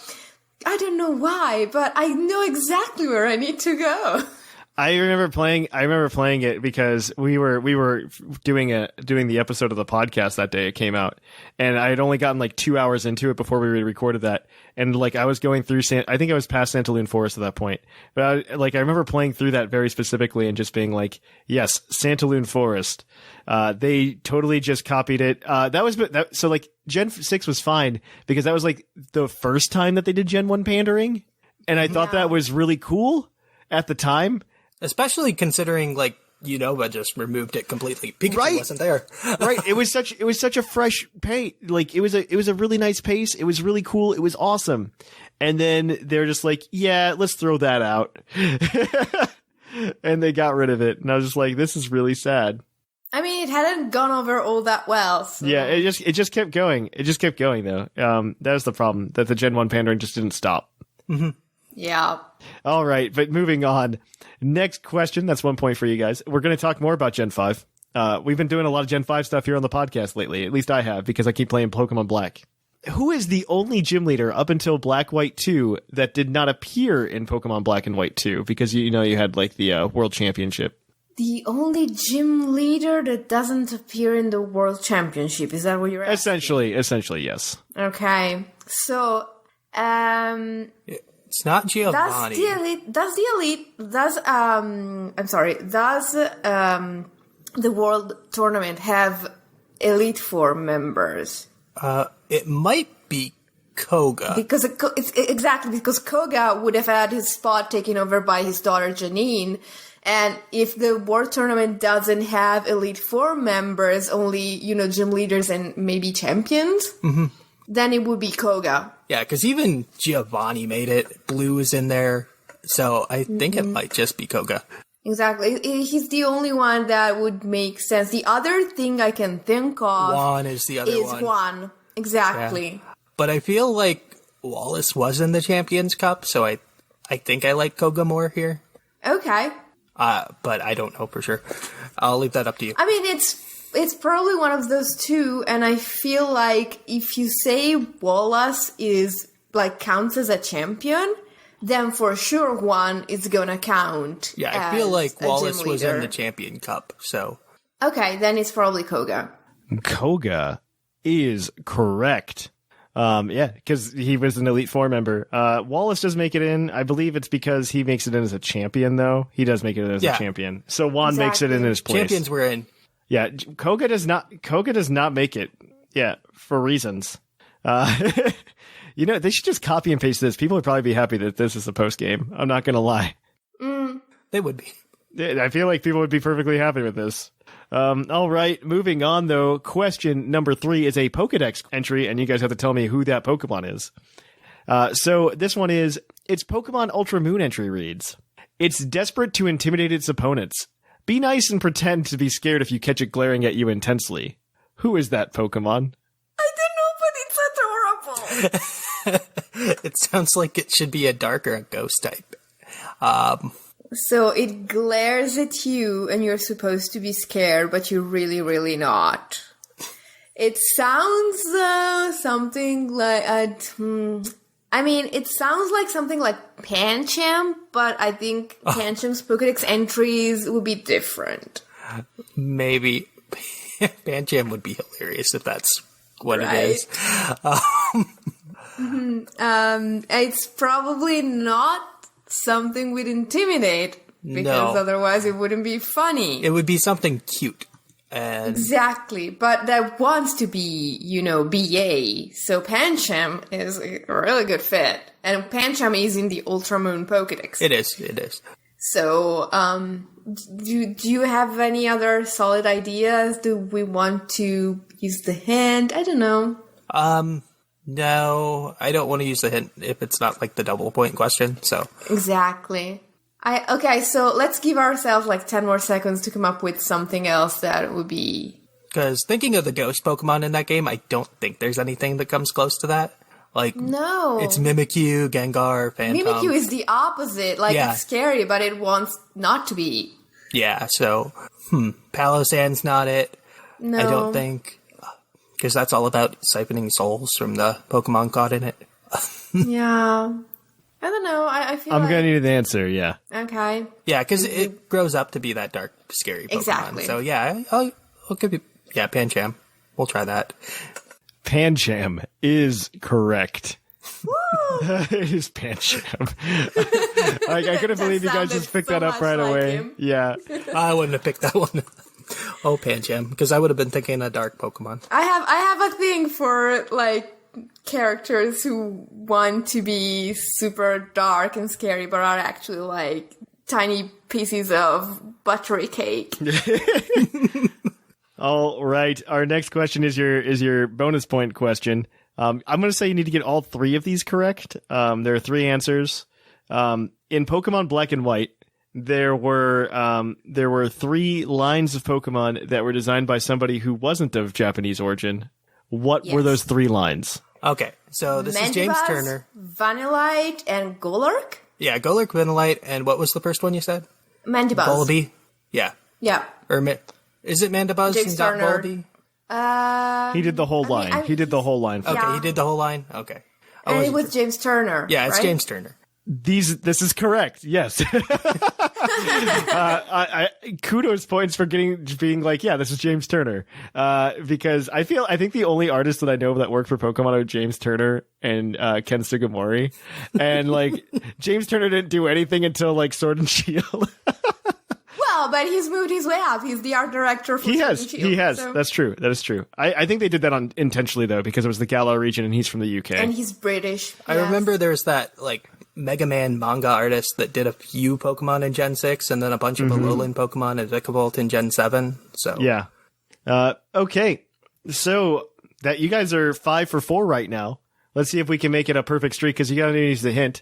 I don't know why, but I know exactly where I need to go. I remember playing it because we were doing the episode of the podcast that day it came out, and I had only gotten like 2 hours into it before we recorded that, and like I was going through I think I was past Santaloon Forest at that point, but I remember playing through that very specifically and just being like, yes, Santaloon Forest. They totally just copied it. So like Gen 6 was fine because that was like the first time that they did Gen 1 pandering, and I thought that was really cool at the time. Especially considering, like, Unova just removed it completely. Pikachu wasn't there. Right. It was such a fresh pace. Like, it was a really nice pace. It was really cool. It was awesome. And then they're just like, yeah, let's throw that out. And they got rid of it. And I was just like, this is really sad. I mean, it hadn't gone over all that well. So. Yeah, it just kept going. It just kept going, though. That was the problem, that the Gen 1 pandering just didn't stop. Mm-hmm. Yeah. All right, but moving on. Next question. That's 1 point for you guys. We're going to talk more about Gen 5. We've been doing a lot of Gen 5 stuff here on the podcast lately. At least I have, because I keep playing Pokemon Black. Who is the only gym leader up until Black White 2 that did not appear in Pokemon Black and White 2? Because, you had, like, the World Championship. The only gym leader that doesn't appear in the World Championship. Is that what you're asking? Essentially, yes. Okay. So, it's not Giovanni. Does the World Tournament have Elite Four members? It might be Koga. Because because Koga would have had his spot taken over by his daughter Janine. And if the World Tournament doesn't have Elite Four members, only, gym leaders and maybe champions, then it would be Koga. Yeah, because even Giovanni made it. Blue is in there. So I think it might just be Koga. Exactly. He's the only one that would make sense. The other thing I can think of... Juan is the other one. Juan. Exactly. Yeah. But I feel like Wallace was in the Champions Cup, so I think I like Koga more here. Okay. But I don't know for sure. I'll leave that up to you. I mean, it's probably one of those two, and I feel like if you say Wallace counts as a champion, then for sure Juan is gonna count. Yeah, I feel like Wallace was in the Champion Cup, so. Okay, then it's probably Koga. Koga is correct. Yeah, because he was an Elite Four member. Wallace does make it in. I believe it's because he makes it in as a champion, though. He does make it in as a champion. So Juan makes it in his place. Champions were in. Yeah, Koga does not make it. Yeah, for reasons. You know, they should just copy and paste this. People would probably be happy that this is a post game. I'm not going to lie. They would be. I feel like people would be perfectly happy with this. All right, moving on, though. Question number 3 is a Pokedex entry, and you guys have to tell me who that Pokemon is. So this one is, its Pokemon Ultra Moon entry reads, it's desperate to intimidate its opponents. Be nice and pretend to be scared if you catch it glaring at you intensely. Who is that Pokemon? I don't know, but it's adorable. It sounds like it should be a dark or a ghost type. So it glares at you and you're supposed to be scared, but you're really, really not. It sounds something like... it sounds like something like Pancham, but I think Pancham's Pokedex entries would be different. Maybe. Pancham would be hilarious if that's what it is. It's probably not something we'd intimidate, because otherwise it wouldn't be funny. It would be something cute. And exactly, but that wants to be, BA. So Pancham is a really good fit. And Pancham is in the Ultramoon Pokedex. It is. So, do you have any other solid ideas? Do we want to use the hint? I don't know. No, I don't want to use the hint if it's not like the double point question, so. Exactly. Okay, so let's give ourselves like 10 more seconds to come up with something else that would be... Because thinking of the ghost Pokemon in that game, I don't think there's anything that comes close to that. No. It's Mimikyu, Gengar, Phantom. Mimikyu is the opposite. It's scary, but it wants not to be. Yeah, so, Palossand's not it. No. I don't think. Because that's all about siphoning souls from the Pokemon caught in it. Yeah. I don't know. I feel I'm going to need an answer, yeah. Okay. Yeah, because it grows up to be that dark, scary Pokemon. Exactly. So, yeah, I'll give you... Yeah, Pancham. We'll try that. Pancham is correct. Woo! It is Pancham. I couldn't believe you guys just picked that up right away. Him. Yeah. I wouldn't have picked that one. Oh, Pancham. Because I would have been thinking a dark Pokemon. I have a thing for, characters who want to be super dark and scary, but are actually, tiny pieces of buttery cake. All right. Our next question is your bonus point question. I'm going to say you need to get all 3 of these correct. There are 3 answers. In Pokemon Black and White, there were 3 lines of Pokemon that were designed by somebody who wasn't of Japanese origin. What were those 3 lines? Okay, so this is James Turner. Vanillite and Golurk? Yeah, Golurk, Vanillite, and what was the first one you said? Mandibuzz. Volibee? Yeah. Yeah. Is it Mandibuzz James and not Turner. Volibee? He did the whole line. He did the whole line. Okay, he did the whole line? Okay. And it was James Turner. Yeah, it's right? James Turner. This is correct. Yes. Kudos points for being like, yeah, this is James Turner. Because I think the only artists that I know that work for Pokemon are James Turner and Ken Sugimori. And James Turner didn't do anything until Sword and Shield. Well, but he's moved his way up. He's the art director for Sword and Shield. He has. So. That's true. That is true. I think they did that intentionally though, because it was the Galar region and he's from the UK. And he's British. I remember there's that Mega Man manga artist that did a few Pokemon in Gen 6 and then a bunch of Alolan Pokemon and Vikavolt in Gen 7. So yeah. Okay. So that you guys are 5 for 4 right now. Let's see if we can make it a perfect streak because you gotta use the hint.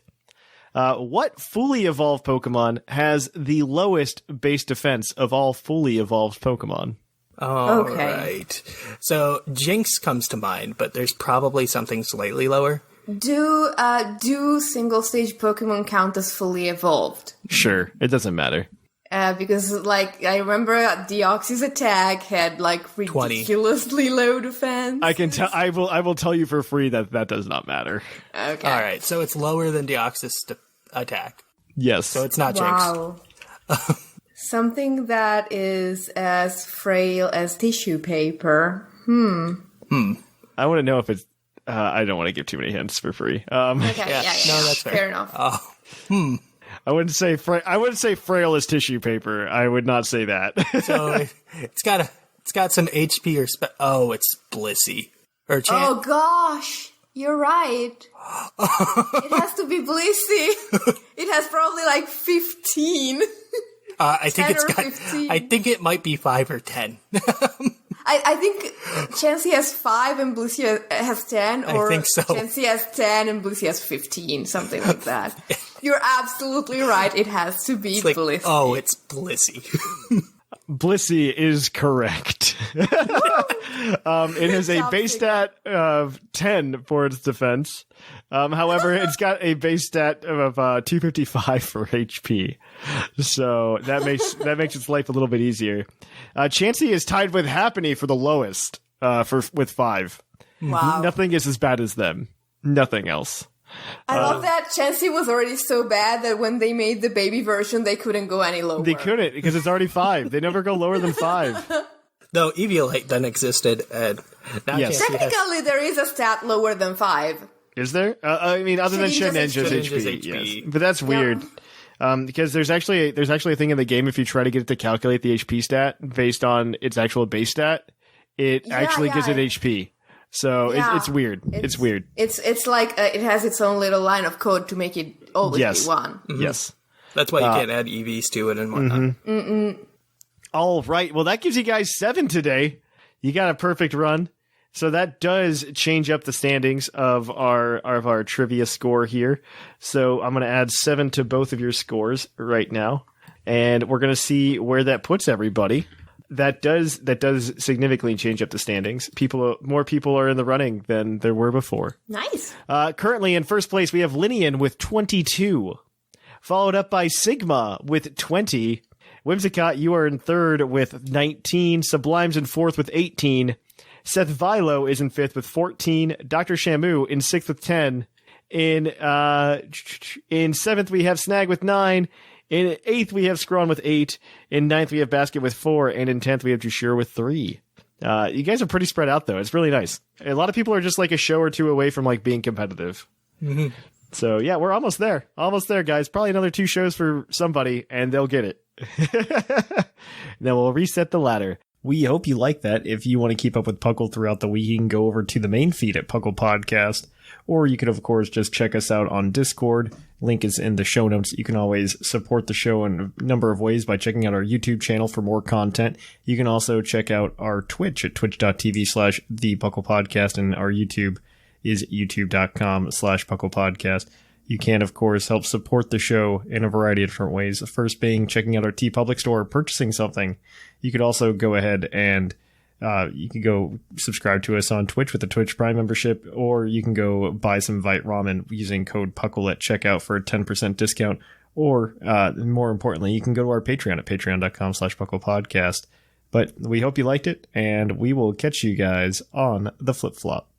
What fully evolved Pokemon has the lowest base defense of all fully evolved Pokemon? Okay. Right. So Jinx comes to mind, but there's probably something slightly lower. Do single stage Pokemon count as fully evolved? Sure, it doesn't matter. Because I remember Deoxys attack had ridiculously 20. Low defense. I can tell. I will tell you for free that does not matter. Okay. All right, so it's lower than Deoxys attack. Yes. So it's not Jinx. Wow. Something that is as frail as tissue paper. I want to know if it's I don't want to give too many hints for free. Okay, yeah. No, that's fair. enough. I wouldn't say frail as tissue paper. I would not say that. So it's got some HP or it's Blissey or Oh gosh, you're right. It has to be Blissey. It has probably like 15. I think 10 it's or got. 15. I think it might be 5 or 10. I think Chansey has 5 and Blissey has 10, or I think so. Chansey has 10 and Blissey has 15, something like that. You're absolutely right. It has to be Like, Blissey. oh, it's Blissey. Blissey is correct. It has a base stat of 10 for its defense. However, it's got a base stat of 255 for HP. So that makes its life a little bit easier. Chansey is tied with Happiny for the lowest with 5. Wow. Nothing is as bad as them. Nothing else. I love that Chansey was already so bad that when they made the baby version, they couldn't go any lower. They couldn't because it's already 5. They never go lower than 5. No, Eviolite then existed, and now Yes. Chansey has Technically, there is a stat lower than 5. Is there? I mean, other than Shedinja's Shedinja's HP. HP, yes. But that's weird. Because there's actually a thing in the game if you try to get it to calculate the HP stat based on its actual base stat, it actually gives it HP. So it's weird. It's weird. It's like it has its own little line of code to make it always be 1. Yes. That's why you can't add EVs to it and whatnot. All right. Well, that gives you guys 7 today. You got a perfect run. So that does change up the standings of our trivia score here. So I'm going to add 7 to both of your scores right now, and we're going to see where that puts everybody. That does significantly change up the standings. More people are in the running than there were before. Nice. Currently in first place, we have Lynian with 22, followed up by Sigma with 20. Whimsicott, you are in third with 19. Sublime's in fourth with 18. Seth Vilo is in fifth with 14. Dr. Shamu in sixth with 10. In seventh, we have Snag with 9. In eighth, we have Zcron with 8. In ninth, we have Basket with 4. And in 10th, we have Jushir with 3. You guys are pretty spread out, though. It's really nice. A lot of people are just like a show or two away from like being competitive. Mm-hmm. So, yeah, we're almost there. Almost there, guys. Probably another 2 shows for somebody, and they'll get it. Then we'll reset the ladder. We hope you like that. If you want to keep up with Puckle throughout the week, you can go over to the main feed at Puckle Podcast. Or you could, of course, just check us out on Discord. Link is in the show notes. You can always support the show in a number of ways by checking out our YouTube channel for more content. You can also check out our Twitch at twitch.tv/thepucklepodcast, and our YouTube is youtube.com/pucklepodcast. You can, of course, help support the show in a variety of different ways. The first being checking out our TeePublic store or purchasing something. You could also go ahead and you can go subscribe to us on Twitch with a Twitch Prime membership, or you can go buy some Vite Ramen using code PUCKLE at checkout for a 10% discount. Or, more importantly, you can go to our Patreon at patreon.com/pucklepodcast. But we hope you liked it, and we will catch you guys on the flip-flop.